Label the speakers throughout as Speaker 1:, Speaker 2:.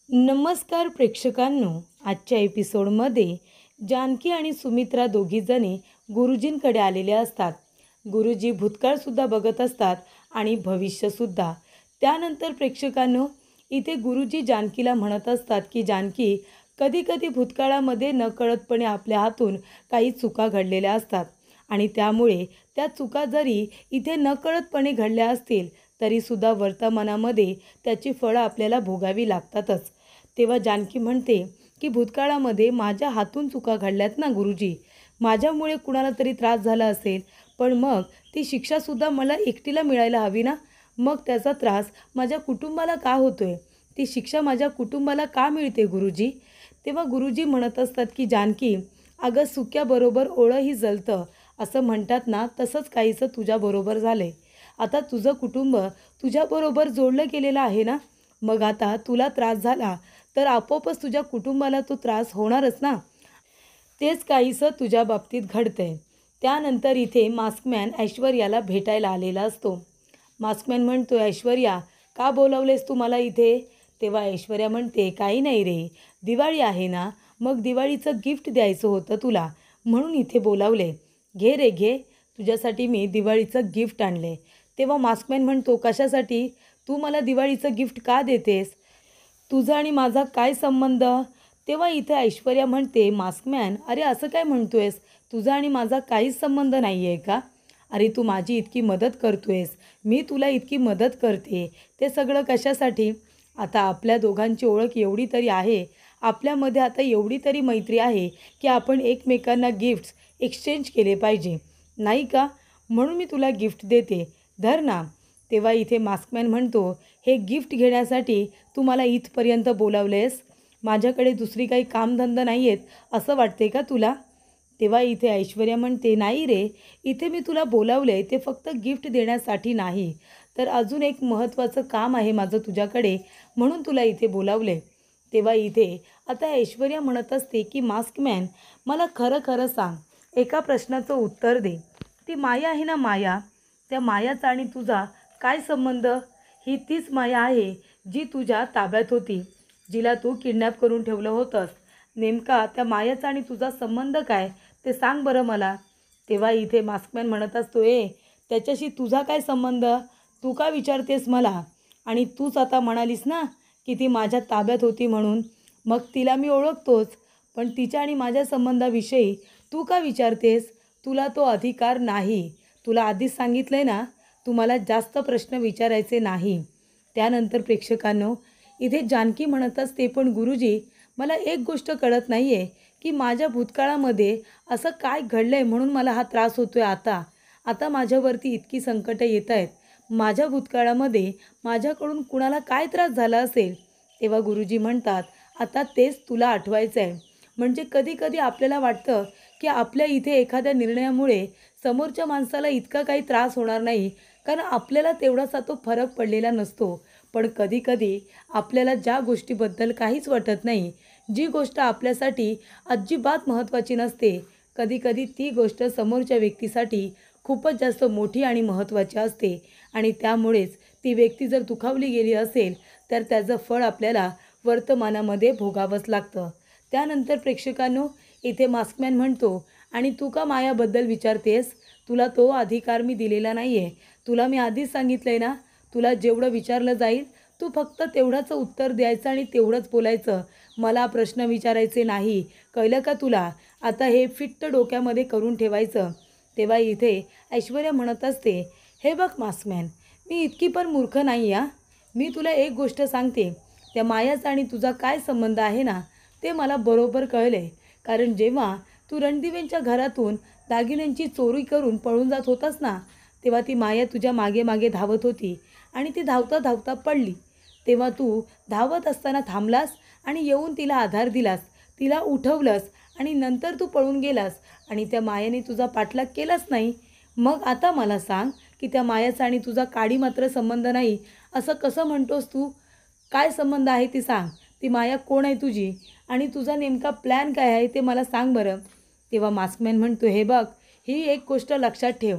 Speaker 1: नमस्कार प्रेक्षकांनो, आजच्या एपिसोडमध्ये जानकी आणि सुमित्रा दोघीजणी गुरुजींकडे आलेल्या असतात. गुरुजी भूतकाळसुद्धा बघत असतात आणि भविष्यसुद्धा. त्यानंतर प्रेक्षकांनो, इथे गुरुजी जानकीला म्हणत असतात की जानकी, कधीकधी भूतकाळामध्ये नकळतपणे आपल्या हातून काही चुका घडलेल्या असतात आणि त्यामुळे त्या चुका जरी इथे नकळतपणे घडल्या असतील तरीसुद्धा वर्तमानामध्ये त्याची फळं आपल्याला भोगावी लागतातच. तेव्हा जानकी म्हणते की भूतकाळामध्ये माझ्या हातून चुका घडल्यात ना गुरुजी, माझ्यामुळे कुणाला तरी त्रास झाला असेल, पण मग ती शिक्षासुद्धा मला एकटीला मिळायला हवी ना. मग त्याचा त्रास माझ्या कुटुंबाला का होतोय, ती शिक्षा माझ्या कुटुंबाला का मिळते गुरुजी. तेव्हा गुरुजी म्हणत असतात की जानकी, अगं सुक्याबरोबर ओळंही जळतं असं म्हणतात ना, तसंच काहीसं तुझ्याबरोबर झालं आहे. आता तुझं कुटुंब तुझ्याबरोबर जोडलं गेलेलं आहे ना, मग आता तुला त्रास झाला तर आपोआपच तुझ्या कुटुंबाला तो त्रास होणारच ना. तेच काहीसं तुझ्या बाबतीत घडतंय. त्यानंतर इथे मास्कमॅन ऐश्वर्याला भेटायला आलेला असतो. मास्कमॅन म्हणतो, ऐश्वर्या का बोलावलेस तू मला इथे. तेव्हा ऐश्वर्या म्हणते, काही नाही रे, दिवाळी आहे ना, मग दिवाळीचं गिफ्ट द्यायचं होतं तुला, म्हणून इथे बोलावले. घे रे घे, तुझ्यासाठी मी दिवाळीचं गिफ्ट आणले. तेव्हा मास्कमॅन म्हणतो, कशासाठी, तू मला दिवाळीचं गिफ्ट का देतेस, तुझा आणि माझा काय संबंध. तेव्हा इथे ऐश्वर्या म्हणते, मास्कमॅन अरे असं काय म्हणतोयस, तुझा आणि माझा काहीच संबंध नाही आहे का. अरे तू माझी इतकी मदत करतोयस, मी तुला इतकी मदत करते, ते सगळं कशासाठी. आता आपल्या दोघांची ओळख एवढी तरी आहे, आपल्यामध्ये आता एवढी तरी मैत्री आहे की आपण एकमेकांना गिफ्ट्स एक्सचेंज केले पाहिजे, नाही का. म्हणून मी तुला गिफ्ट देते, धर ना. तेव्हा इथे मास्कमॅन म्हणतो, हे गिफ्ट घेण्यासाठी तू मला इथपर्यंत बोलावलेस, माझ्याकडे दुसरी काही कामधंदा नाही आहेत असं वाटते का तुला. तेव्हा इथे ऐश्वर्या म्हणते, नाही रे, इथे मी तुला बोलावलं आहे ते फक्त गिफ्ट देण्यासाठी नाही, तर अजून एक महत्त्वाचं काम आहे माझं तुझ्याकडे, म्हणून तुला इथे बोलावले. तेव्हा इथे आता ऐश्वर्या म्हणत असते की मास्कमॅन, मला खरं खरं सांग, एका प्रश्नाचं उत्तर दे. ती माया आहे ना माया, त्या मायाचा आणि तुझा काय संबंध. ही तीच माया आहे जी तुझ्या ताब्यात होती, जिला तू किडनॅप करून ठेवलं होतंस. नेमका त्या मायाचा आणि तुझा संबंध काय ते सांग बरं मला. तेव्हा इथे मास्कमॅन म्हणत असतो, त्याच्याशी तुझा काय संबंध, तू का विचारतेस मला. आणि तूच आता म्हणालीस ना की ती माझ्या ताब्यात होती म्हणून, मग तिला मी ओळखतोच, पण तिच्या आणि माझ्या संबंधाविषयी तू का विचारतेस, तुला तो अधिकार नाही. तुला आधीच सांगितलं आहे ना, तुम्हाला जास्त प्रश्न विचारायचे नाही. त्यानंतर प्रेक्षकांनो, इथे जानकी म्हणत असते, पण गुरुजी मला एक गोष्ट कळत नाही आहे की माझ्या भूतकाळामध्ये असं काय घडलं आहे म्हणून मला हा त्रास होतो आहे. आता माझ्यावरती इतकी संकटं येत आहेत, माझ्या भूतकाळामध्ये माझ्याकडून कुणाला काय त्रास झाला असेल. तेव्हा गुरुजी म्हणतात, आता तेच तुला आठवायचं आहे. म्हणजे कधीकधी आपल्याला वाटतं की आपल्या इथे एखाद्या निर्णयामुळे समोरच्या माणसाला इतका काही त्रास होणार नाही, कारण आपल्याला तेवढासा तो फरक पडलेला नसतो. पण कधीकधी आपल्याला ज्या गोष्टीबद्दल काहीच वाटत नाही, जी गोष्ट आपल्यासाठी अजिबात महत्त्वाची नसते, कधीकधी ती गोष्ट समोरच्या व्यक्तीसाठी खूपच जास्त मोठी आणि महत्त्वाची असते आणि त्यामुळेच ती व्यक्ती जर दुखावली गेली असेल तर त्याचं फळ आपल्याला वर्तमानामध्ये भोगावंच लागतं. त्यानंतर प्रेक्षकांनो, इथे मास्कमॅन म्हणतो, आणि तू का मायाबद्दल विचारतेस, तुला तो अधिकार मी दिलेला नाही आहे. तुला मी आधीच सांगितलं आहे ना, तुला जेवढं विचारलं जाईल तू फक्त तेवढंच उत्तर द्यायचं आणि तेवढंच बोलायचं, मला प्रश्न विचारायचे नाही, कळलं का तुला. आता हे फिट्ट डोक्यामध्ये करून ठेवायचं. तेव्हा इथे ऐश्वर्या म्हणत असते, हे बघ मास्कमॅन, मी इतकी पण मूर्ख नाही आहे. मी तुला एक गोष्ट सांगते, त्या मायाचा आणि तुझा काय संबंध आहे ना, ते मला बरोबर कळले. कारण जेव्हा तू रणदिवेंच्या घरातून दागिन्यांची चोरी करून पळून जात होतास ना, तेव्हा ती माया तुझ्या मागे मागे धावत होती आणि ती धावता धावता पडली. तेव्हा तू धावत असताना थांबलास आणि येऊन तिला आधार दिलास, तिला उठवलंस आणि नंतर तू पळून गेलास आणि त्या मायाने तुझा पाठलाग केलाच नाही. मग आता मला सांग की त्या मायाचा आणि तुझा काडी मात्र संबंध नाही असं कसं म्हणतोस तू. काय संबंध आहे ती सांग, ती माया कोण आहे तुझी आणि तुझा नेमका प्लॅन काय आहे ते मला सांग बरं. तेव्हा मास्कमॅन म्हणतो, हे बघ, ही एक गोष्ट लक्षात ठेव,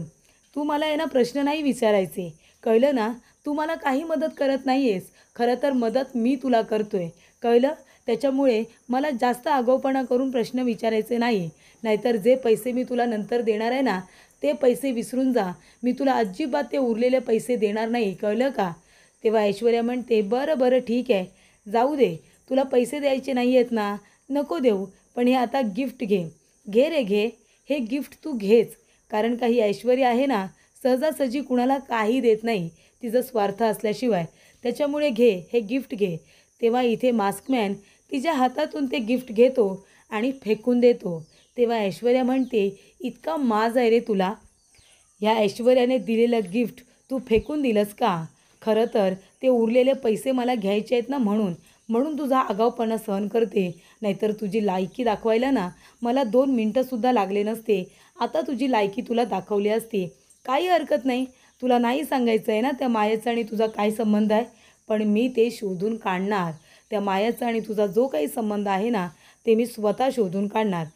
Speaker 1: तू मला आहे ना प्रश्न नाही विचारायचे, कळलं ना. तू मला काही मदत करत नाही आहेस. खरं तर मदत मी तुला करतोय, कळलं? त्याच्यामुळे मला जास्त आगाऊपणा करून प्रश्न विचारायचे नाही. नाहीतर जे पैसे मी तुला नंतर देणार आहे ना, ते पैसे विसरून जा. मी तुला अजिबात ते उरलेले पैसे देणार नाही, कळलं का? तेव्हा ऐश्वर्या म्हणते, बरं बरं ठीक आहे, जाऊ दे. तुला पैसे द्यायचे नाही आहेत ना, नको देऊ. पण हे आता गिफ्ट घे. घे रे घे, हे गिफ्ट तू घेच. कारण काही ऐश्वर्या आहे ना, सहजासहजी कुणाला काही देत नाही, तिचा स्वार्थ असल्याशिवाय. त्याच्यामुळे घे, हे गिफ्ट घे. तेव्हा इथे मास्कमॅन तिच्या हातातून ते गिफ्ट घेतो आणि फेकून देतो. तेव्हा ऐश्वर्या म्हणते, इतका माज आहे रे तुला, ह्या ऐश्वर्याने दिलेलं गिफ्ट तू फेकून दिलंस का? खरं तर ते उरलेले पैसे मला घ्यायचे आहेत ना, म्हणून तुझा आगाऊपणा सहन करते. नाहीतर तुझी लायकी दाखवायला ना मला 2 मिनटंसुद्धा लागले नसते. आता तुझी लायकी तुला दाखवली असती. काही हरकत नाही. तुला नाही सांगायचं आहे ना त्या मायाचा आणि तुझा काय संबंध आहे, पण मी ते शोधून काढणार. त्या मायाचा आणि तुझा जो काही संबंध आहे ना, ते मी स्वतः शोधून काढणार.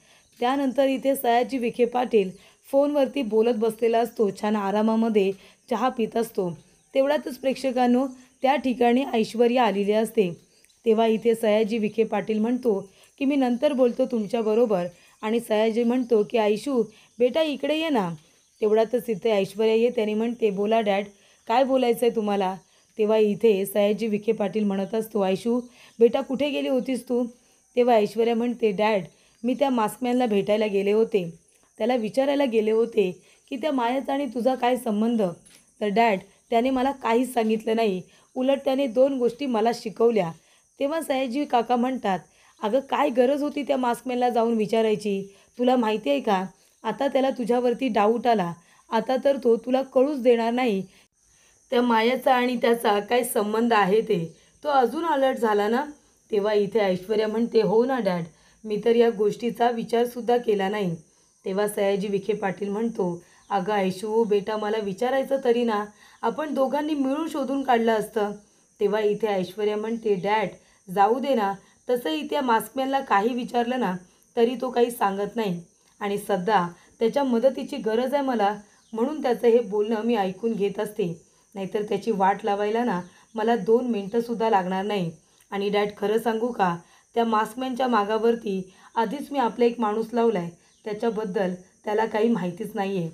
Speaker 1: त्यानंतर इथे सयाजी विखे पाटील फोनवरती बोलत बसलेला असतो. छान आरामामध्ये चहा पित असतो. तेवढ्यातच प्रेक्षकांनो त्या ठिकाणी ऐश्वर्या आलेली असते. तेव्हा इथे सयाजी विखे पाटील म्हणतो की मी नंतर बोलतो तुमच्याबरोबर. आणि सयाजी म्हणतो की आयशू बेटा इकडे ये ना. तेवढ्यातच इथे ऐश्वर्या येते आणि म्हणते, बोला डॅड, काय बोलायचं आहे तुम्हाला? तेव्हा इथे सयाजी विखे पाटील म्हणत असतो, आयशू बेटा कुठे गेली होतीस तू? तेव्हा ऐश्वर्या म्हणते, डॅड मी त्या मास्कमॅनला भेटायला गेले होते. त्याला विचारायला गेले होते की त्या मायाचा आणि तुझा काय संबंध. तर डॅड त्याने मला काहीच सांगितलं नाही. उलट त्याने 2 गोष्टी मला शिकवल्या. तेव्हा सयाजी काका म्हणतात, अगं काय गरज होती त्या मास्कमॅनला जाऊन विचारायची? तुला माहिती आहे का, आता त्याला तुझ्यावरती डाऊट आला. आता तर तो तुला कळूच देणार नाही त्या मायाचा आणि त्याचा काय संबंध आहे ते. तो अजून अलर्ट झाला ना. तेव्हा इथे ऐश्वर्या म्हणते, हो ना डॅड, मी तर या गोष्टीचा विचारसुद्धा केला नाही. तेव्हा सयाजी विखे पाटील म्हणतो, अगं आयशू बेटा मला विचारायचं तरी ना, आपण दोघांनी मिळून शोधून काढलं असतं. तेव्हा इथे ऐश्वर्या म्हणते, डॅड जाऊ दे ना, तसंही त्या मास्कमॅनला काही विचारलं ना तरी तो काही सांगत नाही. आणि सध्या त्याच्या मदतीची गरज आहे मला, म्हणून त्याचं हे बोलणं मी ऐकून घेत असते. नाहीतर त्याची वाट लावायला ना मला 2 मिनटंसुद्धा लागणार नाही. आणि डॅड खरं सांगू का, त्या मास्कमॅनच्या मागावरती आधीच मी आपला एक माणूस लावला आहे. त्याच्याबद्दल त्याला काही माहितीच नाही आहे.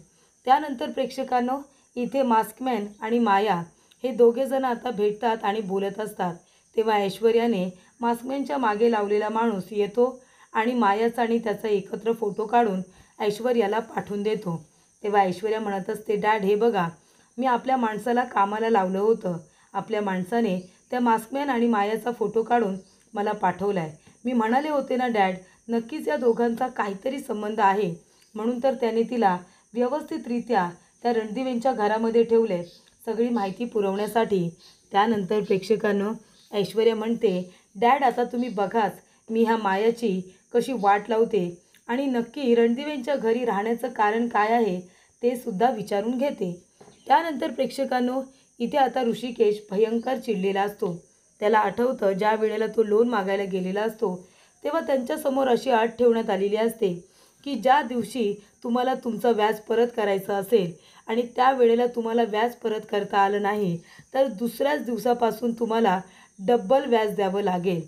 Speaker 1: त्यानंतर प्रेक्षकांनो इथे मास्कमॅन आणि माया हे दोघेजण आता भेटतात आणि बोलत असतात. तेव्हा ऐश्वर्याने मास्कमॅनच्या मागे लावलेला माणूस येतो आणि मायाचा आणि त्याचा एकत्र फोटो काढून ऐश्वर्याला पाठवून देतो. तेव्हा ऐश्वर्या म्हणत असते, डॅड हे बघा, मी आपल्या माणसाला कामाला लावलं होतं. आपल्या माणसाने त्या मास्कमॅन आणि मायाचा फोटो काढून मला पाठवला आहे. मी म्हणाले होते ना डॅड, नक्कीच या दोघांचा काहीतरी संबंध आहे. म्हणून तर त्याने तिला व्यवस्थितरित्या त्या रणदिवेंच्या घरामध्ये ठेवले, सगळी माहिती पुरवण्यासाठी. त्यानंतर प्रेक्षकांनो ऐश्वर्या म्हणते, डॅड आता तुम्ही बघाच मी ह्या मायाची कशी वाट लावते आणि नक्की रणदिवेंच्या घरी राहण्याचं कारण काय आहे ते सुद्धा विचारून घेते. त्यानंतर प्रेक्षकांनो इथे आता ऋषिकेश भयंकर चिडलेला असतो. त्याला आठवतं ज्या वेळेला तो लोन मागायला गेलेला असतो तेव्हा त्यांच्यासमोर अशी अट ठेवण्यात आलेली असते की ज्या दिवशी तुम्हाला तुमचं व्याज परत करायचं असेल आणि त्या वेळेला तुम्हाला व्याज परत करता आलं नाही तर दुसऱ्याच दिवसापासून तुम्हाला डब्बल व्याज द्यावं लागेल.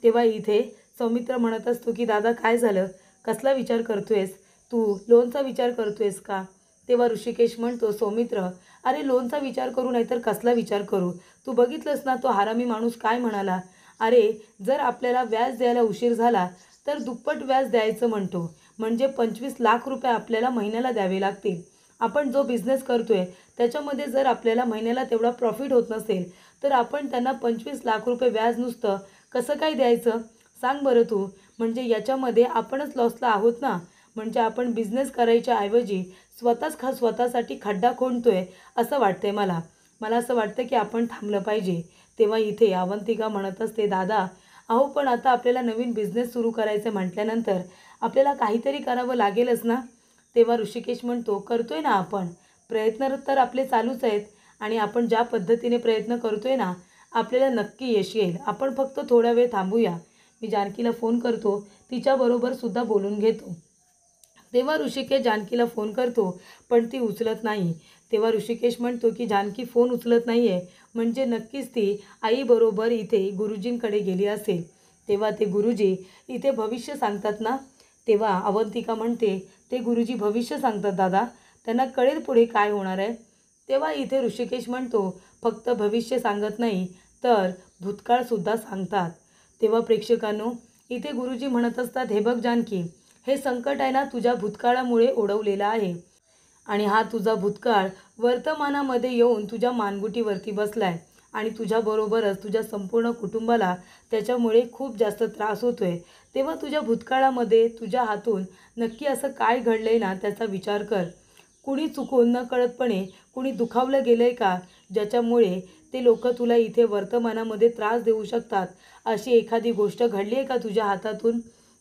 Speaker 1: तेव्हा इथे सौमित्र म्हणत असतो की दादा काय झालं, कसला विचार करतोयस तू, लोनचा विचार करतोयस का? तेव्हा ऋषिकेश म्हणतो, सौमित्र अरे लोनचा विचार करू नाहीतर कसला विचार करू, तू बघितलंस ना तो हरामी माणूस काय म्हणाला. अरे जर आपल्याला व्याज द्यायला उशीर झाला तर दुप्पट व्याज द्यायचं म्हणतो, म्हणजे 25 लाख रुपये आपल्याला महिन्याला द्यावे लागतील. आपण जो बिझनेस करतोय त्याच्यामध्ये जर आपल्याला महिन्याला तेवढा प्रॉफिट होत नसेल तर आपण त्यांना 25 लाख रुपये व्याज नुसतं कसं काय द्यायचं, सांग बरं तू. म्हणजे याच्यामध्ये आपणच लॉसला आहोत ना. म्हणजे आपण बिझनेस करायच्या ऐवजी स्वतःसाठी खड्डा खणतोय असं वाटतंय मला. असं वाटतं की आपण थांबलं पाहिजे. तेव्हा इथे अवंतिका म्हणत असते, दादा अहो पण आता आपल्याला नवीन बिझनेस सुरू करायचं म्हटल्यानंतर आपल्याला काहीतरी करावं लागेलच ना. तेव्हा ऋषिकेश म्हणतो, करतोय ना आपण, प्रयत्न तर आपले चालूच आहेत आणि आपण ज्या पद्धतीने प्रयत्न करतोय ना आपल्याला नक्की यश येईल. आपण फक्त थोडा वेळ थांबूया. मी जानकीला फोन करतो, तिच्याबरोबर सुद्धा बोलून घेतो. तेव्हा ऋषिकेश जानकीला फोन करतो पण ती उचलत नाही. तेव्हा ऋषिकेश म्हणतो की जानकी फोन उचलत नाही आहे, म्हणजे नक्कीच ती आईबरोबर इथे गुरुजींकडे गेली असेल. तेव्हा ते गुरुजी इथे भविष्य सांगतात ना, तेव्हा अवंतिका म्हणते, ते गुरुजी भविष्य सांगतात दादा, त्यांना कळेल पुढे काय होणार आहे. तेव्हा इथे ऋषिकेश म्हणतो, फक्त भविष्य सांगत नाही तर भूतकाळसुद्धा सांगतात. तेव्हा प्रेक्षकांनो, इथे गुरुजी म्हणत असतात, हे बघ जानकी, हे संकट आहे ना तुझ्या भूतकाळामुळे ओढवलेलं आहे आणि हा तुझा भूतकाळ वर्तमानामध्ये येऊन तुझ्या मानगुटीवरती बसलाय आणि तुझ्याबरोबरच तुझ्या संपूर्ण कुटुंबाला त्याच्यामुळे खूप जास्त त्रास होतोय. तेव्हा तुझ्या भूतकाळामध्ये तुझ्या हातून नक्की असं काय घडलंय ना त्याचा विचार कर. कुणी चुकून नकळतपणे कुणी दुखावलं गेलंय का, ज्याच्यामुळे ते लोक तुला इथे वर्तमानामध्ये त्रास देऊ शकतात. अशी एखादी गोष्ट घडली आहे का तुझ्या हातातून.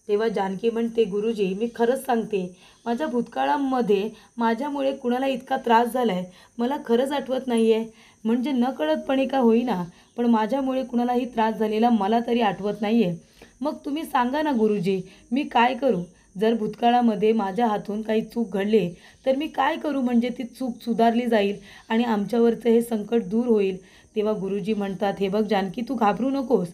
Speaker 1: तेव्हा जानकी म्हणते, गुरुजी मी खरंच सांगते, माझ्या भूतकाळामध्ये माझ्यामुळे कुणाला इतका त्रास झाला आहे मला खरंच आठवत नाही आहे. म्हणजे नकळतपणे का होईना पण माझ्यामुळे कुणालाही त्रास झालेला मला तरी आठवत नाही आहे. मग तुम्ही सांगा ना गुरुजी, मी काय करू. जर भूतकाळामध्ये माझ्या हातून काही चूक घडले तर मी काय करू, म्हणजे ती चूक सुधारली जाईल आणि आमच्यावरचं हे संकट दूर होईल. तेव्हा गुरुजी म्हणतात, हे बघ जानकी, तू घाबरू नकोस.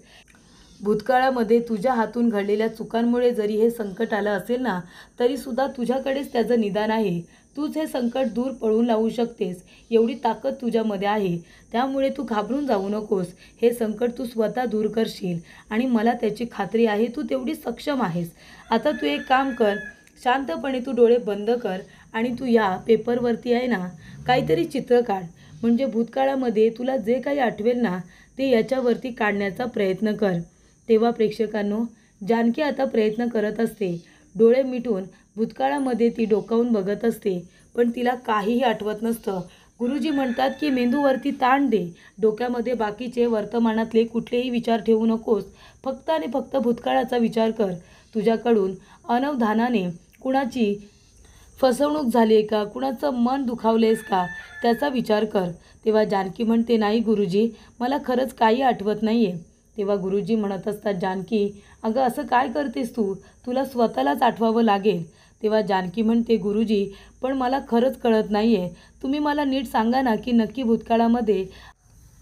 Speaker 1: भूतकाळामध्ये तुझ्या हातून घडलेल्या चुकांमुळे जरी हे संकट आलं असेल ना, तरीसुद्धा तुझ्याकडेच त्याचं निदान आहे. तूच हे संकट दूर पळवून लावू शकतेस, एवढी ताकद तुझ्यामध्ये आहे. त्यामुळे तू घाबरून जाऊ नकोस. हे संकट तू स्वतः दूर करशील आणि मला त्याची खात्री आहे तू तेवढी सक्षम आहेस. आता तू एक काम कर, शांतपणे तू डोळे बंद कर आणि तू या पेपरवरती आहे ना काहीतरी चित्र काढ. म्हणजे भूतकाळामध्ये तुला जे काही आठवेल ना ते याच्यावरती काढण्याचा प्रयत्न कर. तेव्हा प्रेक्षकांनो, जानकी आता प्रयत्न करत असते. डोळे मिटून भूतकाळामध्ये ती डोकावून बघत असते, पण तिला काहीही आठवत नसतं. गुरुजी म्हणतात की मेंदूवरती ताण दे, डोक्यामध्ये बाकीचे वर्तमानातले कुठलेही विचार ठेवू नकोस, फक्त आणि फक्त भूतकाळाचा विचार कर. तुझ्याकडून अनवधानाने कुणाची फसवणूक झाली आहे का, कुणाचं मन दुखावलेस का, त्याचा विचार कर. तेव्हा जानकी म्हणते, नाही गुरुजी, मला खरंच काही आठवत नाही आहे. तेव्हा गुरुजी म्हणत असतात, जानकी अगं असं काय करतेस तू, तुला स्वतःलाच आठवावं लागेल. तेव्हा जानकी म्हणते, गुरुजी पण मला खरंच कळत नाही आहे, तुम्ही मला नीट सांगा ना की नक्की भूतकाळामध्ये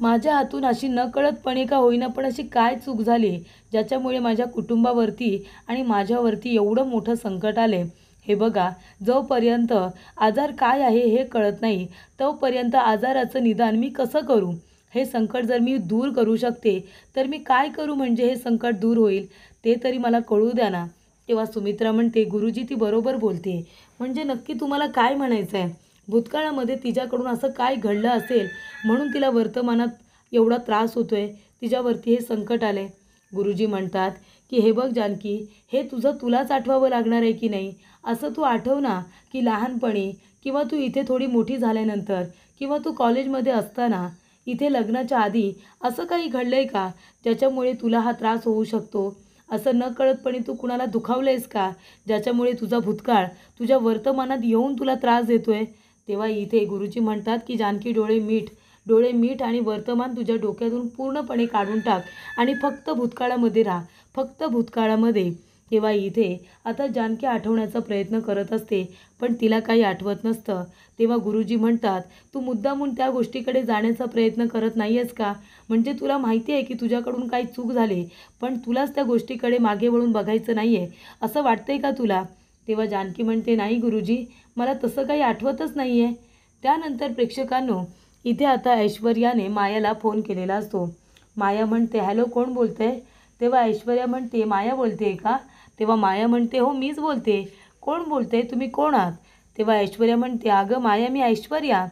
Speaker 1: माझ्या हातून अशी नकळतपणे का होईना पण अशी काय चूक झाली ज्याच्यामुळे माझ्या कुटुंबावरती आणि माझ्यावरती एवढं मोठं संकट आले. हे बघा, जोपर्यंत आजार काय आहे हे कळत नाही तोपर्यंत आजाराचं निदान मी कसं करू. हे संकट जर मी दूर करू शकते तर मी काय करू, म्हणजे हे संकट दूर होईल ते तरी मला कळू द्या ना. तेव्हा सुमित्रा म्हणते, गुरुजी ती बरोबर बोलते, म्हणजे नक्की तुम्हाला काय म्हणायचं आहे. भूतकाळामध्ये तिच्याकडून असं काय घडलं असेल म्हणून तिला वर्तमानात एवढा त्रास होतोय, तिच्यावरती हे संकट आले. गुरुजी म्हणतात की हे बघ जानकी, हे तुझं तुलाच आठवावं लागणार आहे की नाही. असं तू आठव ना की लहानपणी किंवा तू इथे थोडी मोठी झाल्यानंतर किंवा तू कॉलेजमध्ये असताना इथे लग्नाच्या आधी असं काही घडलं आहे का ज्याच्यामुळे तुला हा त्रास होऊ शकतो. असं नकळतपणे तू कुणाला दुखावलंयस का ज्याच्यामुळे तुझा भूतकाळ तुझ्या वर्तमानात येऊन तुला त्रास देतोय. तेव्हा इथे गुरुजी म्हणतात की जानकी डोळे मीठ आणि वर्तमान तुझ्या डोक्यातून पूर्णपणे काढून टाक आणि फक्त भूतकाळामध्ये राहा, फक्त भूतकाळामध्ये. तेव्हा इथे आता जानकी आठवण्याचा प्रयत्न करत असते पण तिला काही आठवत नसतं. तेव्हा गुरुजी म्हणतात, तू मुद्दामून त्या गोष्टीकडे जाण्याचा प्रयत्न करत नाही आहेस का, म्हणजे तुला माहिती आहे की तुझ्याकडून काही चूक झाली पण तुलाच त्या गोष्टीकडे मागे वळून बघायचं नाही आहे, असं वाटतंय का तुला. तेव्हा जानकी म्हणते, नाही गुरुजी, मला तसं काही आठवतच नाही आहे. त्यानंतर प्रेक्षकांनो, इथे आता ऐश्वर्याने मायाला फोन केलेला असतो. माया म्हणते, हॅलो कोण बोलतं आहे. तेव्हा ऐश्वर्या म्हणते, माया बोलते का. तेव्हा माया म्हणते, हो मीच बोलते, कोण बोलते, तुम्ही कोण आहात. तेव्हा ऐश्वर्या म्हणते, अगं माया मी ऐश्वर्या.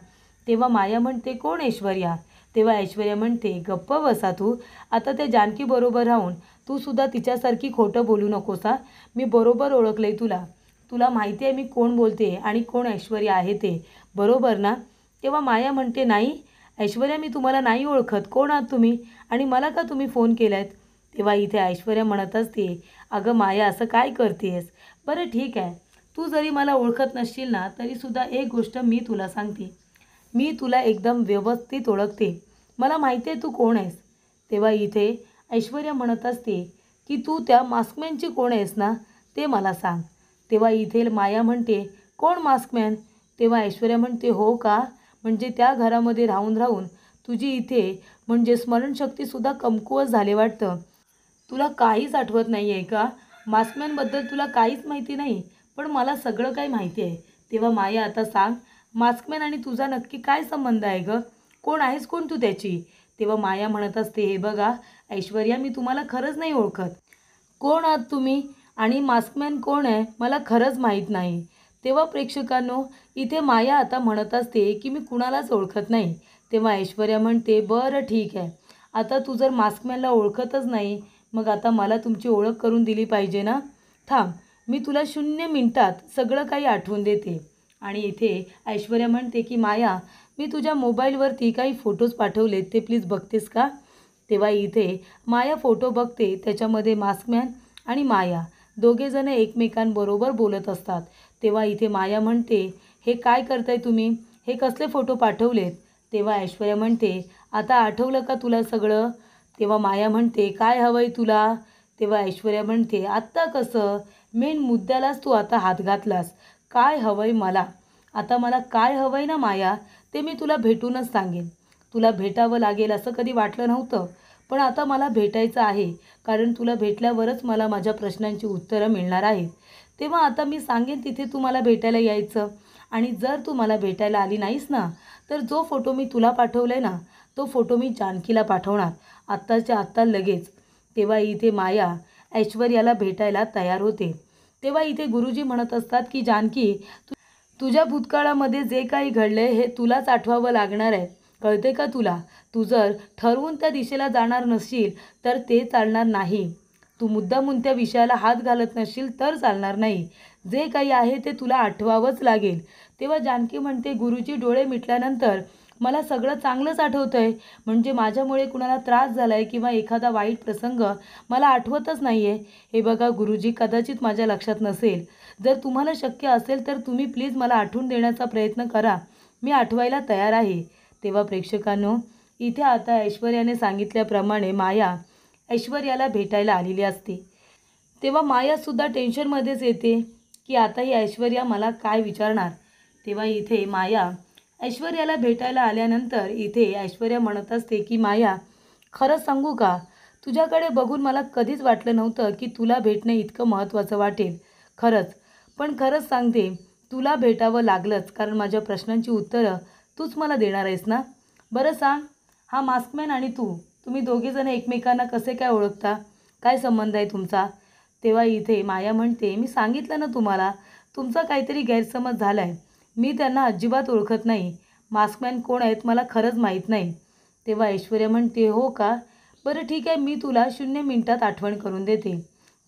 Speaker 1: तेव्हा माया म्हणते, कोण ऐश्वर्या. तेव्हा ऐश्वर्या म्हणते, गप्प बसा तू, आता त्या जानकीबरोबर राहून तू सुद्धा तिच्यासारखी खोटं बोलू नकोस हा. मी बरोबर ओळखलंय तुला, तुला माहिती आहे मी कोण बोलते आणि कोण ऐश्वर्या आहे ते, बरोबर ना. तेव्हा माया म्हणते, नाही ऐश्वर्या, मी तुम्हाला नाही ओळखत, कोण आहात तुम्ही आणि मला का तुम्ही फोन केला आहेत. तेव्हा इथे ऐश्वर्या म्हणत असते, अगं माया असं काय करतेस. बरं ठीक आहे, तू जरी मला ओळखत नसशील ना तरीसुद्धा एक गोष्ट मी तुला सांगते, मी तुला एकदम व्यवस्थित ओळखते, मला माहिती आहे तू कोण आहेस. तेव्हा इथे ऐश्वर्या म्हणत असते की तू त्या मास्कमॅनची कोण आहेस ना ते मला सांग. तेव्हा इथे माया म्हणते, कोण मास्कमॅन. तेव्हा ऐश्वर्या म्हणते, हो का, म्हणजे त्या घरामध्ये राहून राहून तुझी इथे म्हणजे स्मरणशक्तीसुद्धा कमकुवत झाले वाटतं. तुला काहीच आठवत नाही आहे का? मास्कमॅनबद्दल तुला काहीच माहिती नाही, पण मला सगळं काही माहिती आहे. तेव्हा माया आता सांग, मास्कमॅन आणि तुझा नक्की काय संबंध आहे गं? कोण आहेस कोण तू त्याची? तेव्हा माया म्हणत असते, हे बघा ऐश्वर्या, मी तुम्हाला खरंच नाही ओळखत. कोण आहात तुम्ही आणि मास्कमॅन कोण आहे मला खरंच माहीत नाही. तेव्हा प्रेक्षकांनो, इथे माया आता म्हणत असते की मी कुणालाच ओळखत नाही. तेव्हा ऐश्वर्या म्हणते, बरं ठीक आहे, आता तू जर मास्कमॅनला ओळखतच नाही, मग आता मला तुमची ओळख करून दिली पाहिजे ना. थांब, मी तुला 0 मिनिटात सगळं काही आठवून देते. आणि इथे ऐश्वर्या म्हणते की माया, मी तुझ्या मोबाईलवरती काही फोटोज पाठवलेत, ते प्लीज बघतेस का? तेव्हा इथे माया फोटो बघते, त्याच्यामध्ये मास्कमॅन आणि माया दोघेजण एकमेकांबरोबर बोलत असतात. तेव्हा इथे माया म्हणते, हे काय करताय तुम्ही? हे कसले फोटो पाठवलेत? तेव्हा ऐश्वर्या म्हणते, आता आठवलं का तुला सगळं? तेव्हा माया म्हणते, काय हवं आहे तुला? तेव्हा ऐश्वर्या म्हणते, आत्ता कसं? मेन मुद्द्यालाच तू आता हात घातलास. काय हवं आहे मला? आता मला काय हवं आहे ना माया, ते मी तुला भेटूनच सांगेन. तुला भेटावं लागेल असं कधी वाटलं नव्हतं, पण आता मला भेटायचं आहे, कारण तुला भेटल्यावरच मला माझ्या प्रश्नांची उत्तरं मिळणार आहेत. तेव्हा आता मी सांगेन तिथे तू मला भेटायला यायचं. आणि जर तू मला भेटायला आली नाहीस ना, तर जो फोटो मी तुला पाठवला आहे ना, तो फोटो मी जानकीला पाठवणार, आत्ताच्या आत्ता लगेच. तेव्हा इथे माया ऐश्वर्याला भेटायला तयार होते. तेव्हा इथे गुरुजी म्हणत असतात की जानकी, तुझ्या भूतकाळामध्ये जे काही घडलंय हे तुलाच आठवावं लागणार आहे, कळते का तुला? तू जर ठरवून त्या दिशेला जाणार नसशील तर ते चालणार नाही. तू मुद्दामून त्या विषयाला हात घालत नसशील तर चालणार नाही. जे काही आहे ते तुला आठवावंच लागेल. तेव्हा जानकी म्हणते, गुरुजी डोळे मिटल्यानंतर मला सगळं चांगलंच आठवतं आहे, म्हणजे माझ्यामुळे कुणाला त्रास झाला आहे किंवा एखादा वाईट प्रसंग मला आठवतच नाही आहे. हे बघा गुरुजी, कदाचित माझ्या लक्षात नसेल. जर तुम्हाला शक्य असेल तर तुम्ही प्लीज मला आठवून देण्याचा प्रयत्न करा, मी आठवायला तयार आहे. तेव्हा प्रेक्षकांनो, इथे आता ऐश्वर्याने सांगितल्याप्रमाणे माया ऐश्वर्याला भेटायला आलेली असते. तेव्हा मायासुद्धा टेन्शनमध्येच येते की आता ही ऐश्वर्या मला काय विचारणार. तेव्हा इथे माया ऐश्वर्याला भेटायला आल्यानंतर इथे ऐश्वर्या म्हणत असते की माया, खरंच सांगू का, तुझ्याकडे बघून मला कधीच वाटलं नव्हतं की तुला भेटणं इतकं महत्त्वाचं वाटेल. खरंच, पण खरंच सांगते, तुला भेटावं लागलंच, कारण माझ्या प्रश्नांची उत्तरं तूच मला देणार आहेस ना. बरं सांग, हा मास्कमॅन आणि तुम्ही दोघेजण एकमेकांना कसे काय ओळखता? काय संबंध आहे तुमचा? तेव्हा इथे माया म्हणते, मी सांगितलं ना तुम्हाला, तुमचा काहीतरी गैरसमज झाला आहे. मी त्यांना अजिबात ओळखत नाही. मास्कमॅन कोण आहेत मला खरंच माहीत नाही. तेव्हा ऐश्वर्या म्हणते, हो का? बरं ठीक आहे, मी तुला 0 मिनिटात आठवण करून देते.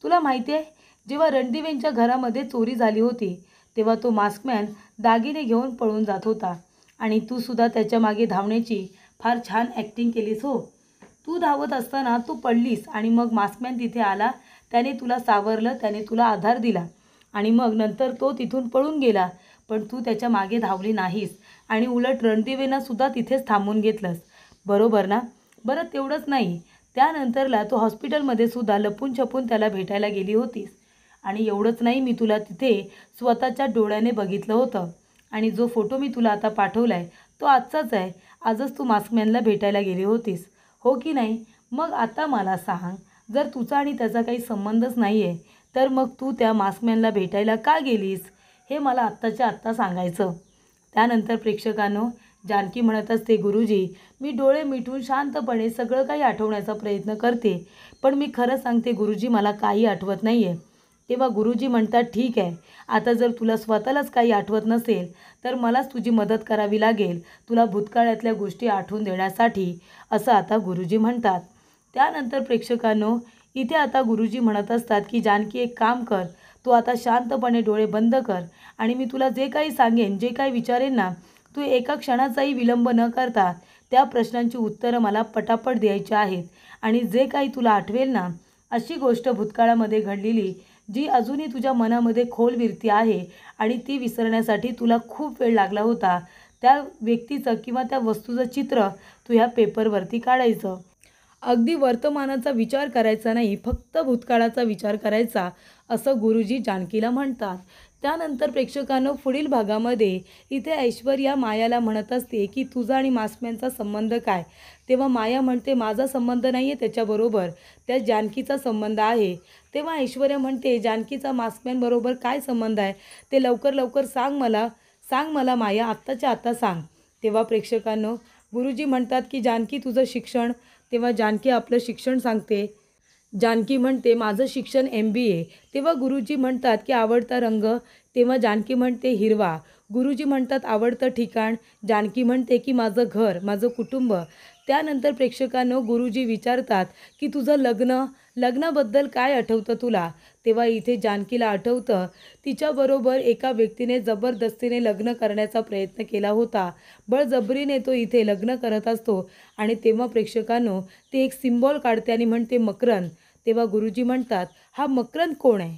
Speaker 1: तुला माहिती आहे, जेव्हा रणदिवेंच्या घरामध्ये चोरी झाली होती, तेव्हा तो मास्कमॅन दागिने घेऊन पळून जात होता आणि तू सुद्धा त्याच्या मागे धावण्याची फार छान ॲक्टिंग केलीस हो. तू धावत असताना तू पडलीस आणि मग मास्कमॅन तिथे आला, त्याने तुला सावरलं, त्याने तुला आधार दिला आणि मग नंतर तो तिथून पळून गेला. पण तू त्याच्या मागे धावली नाहीस आणि उलट रणदिवेंना सुद्धा तिथेच थांबवून घेतलंस, बरोबर ना? बरं तेवढंच नाही, त्यानंतरला तो हॉस्पिटलमध्ये सुद्धा लपून छपून त्याला भेटायला गेली होतीस. आणि एवढंच नाही, मी तुला तिथे स्वतःच्या डोळ्याने बघितलं होतं. आणि जो फोटो मी तुला आता पाठवला आहे तो आजचाच आहे. आजच तू मास्कमॅनला भेटायला गेली होतीस, हो की नाही? मग आता मला सांग, जर तुझा आणि त्याचा काही संबंधच नाही आहे, तर मग तू त्या मास्कमॅनला भेटायला का गेलीस, हे मला आत्ताच्या आत्ता सांगायचं. त्यानंतर प्रेक्षकांनो, जानकी म्हणत असते, गुरुजी, मी डोळे मिटून शांतपणे सगळं काही आठवण्याचा प्रयत्न करते, पण मी खरं सांगते गुरुजी, मला काही आठवत नाही आहे. तेव्हा गुरुजी म्हणतात, ठीक आहे, आता जर तुला स्वतःलाच काही आठवत नसेल तर मलाच तुझी मदत करावी लागेल तुला भूतकाळातल्या गोष्टी आठवून देण्यासाठी, असं आता गुरुजी म्हणतात. त्यानंतर प्रेक्षकांनो, इथे आता गुरुजी म्हणत असतात की जानकी, एक काम कर, तू आता शांतपणे डोळे बंद कर आणि मी तुला जे काही सांगेन, जे काही विचारेन ना, तू एका क्षणाचाही विलंब न करता त्या प्रश्नांची उत्तरं मला पटापट द्यायची आहेत. आणि जे काही तुला आठवेल ना, अशी गोष्ट भूतकाळामध्ये घडलेली जी अजूनही तुझ्या मनामध्ये खोलविरती आहे आणि ती विसरण्यासाठी तुला खूप वेळ लागला होता, त्या व्यक्तीचं किंवा त्या वस्तूचं चित्र तू ह्या पेपरवरती काढायचं. अगदी वर्तमानाचा विचार करायचा नाही, फक्त भूतकाळाचा विचार करायचा, असं गुरुजी जानकीला म्हणतात. त्यानंतर प्रेक्षकांनो पुढील भागामध्ये इथे ऐश्वर्या मायाला म्हणत असते की तुझा आणि मास्म्यांचा संबंध काय. तेव्हा माया म्हणते माझा संबंध नाही आहे त्याच्याबरोबर, त्या जानकीचा संबंध आहे. तेव्हा ऐश्वर्या म्हणते जानकीचा मास्म्यांबरोबर काय संबंध आहे ते लवकर लवकर सांग मला माया, आत्ताच्या आत्ता सांग. तेव्हा प्रेक्षकांनो गुरुजी म्हणतात की जानकी तुझं शिक्षण. तेव्हा जानकी आपलं शिक्षण सांगते. जानकी म्हणते माझं शिक्षण MBA. तेव्हा गुरुजी म्हणतात की आवडता रंग. तेव्हा जानकी म्हणते हिरवा. गुरुजी म्हणतात आवडतं ठिकाण. जानकी म्हणते की माझं घर, माझं कुटुंब. त्यानंतर प्रेक्षकांनो गुरुजी विचारतात की तुझं लग्नाबद्दल काय आठवतं तुला. तेव्हा इथे जानकीला आठवतं तिच्याबरोबर एका व्यक्तीने जबरदस्तीने लग्न करण्याचा प्रयत्न केला होता. बळजबरीने तो इथे लग्न करत असतो आणि तेव्हा प्रेक्षकांनो ते एक सिम्बॉल काढते आणि म्हणते मकरंद. तेव्हा गुरुजी म्हणतात हा मकरंद कोण आहे.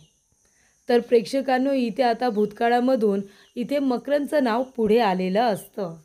Speaker 1: तर प्रेक्षकांनो इथे आता भूतकाळामधून इथे मकरंदचं नाव पुढे आलेलं असतं.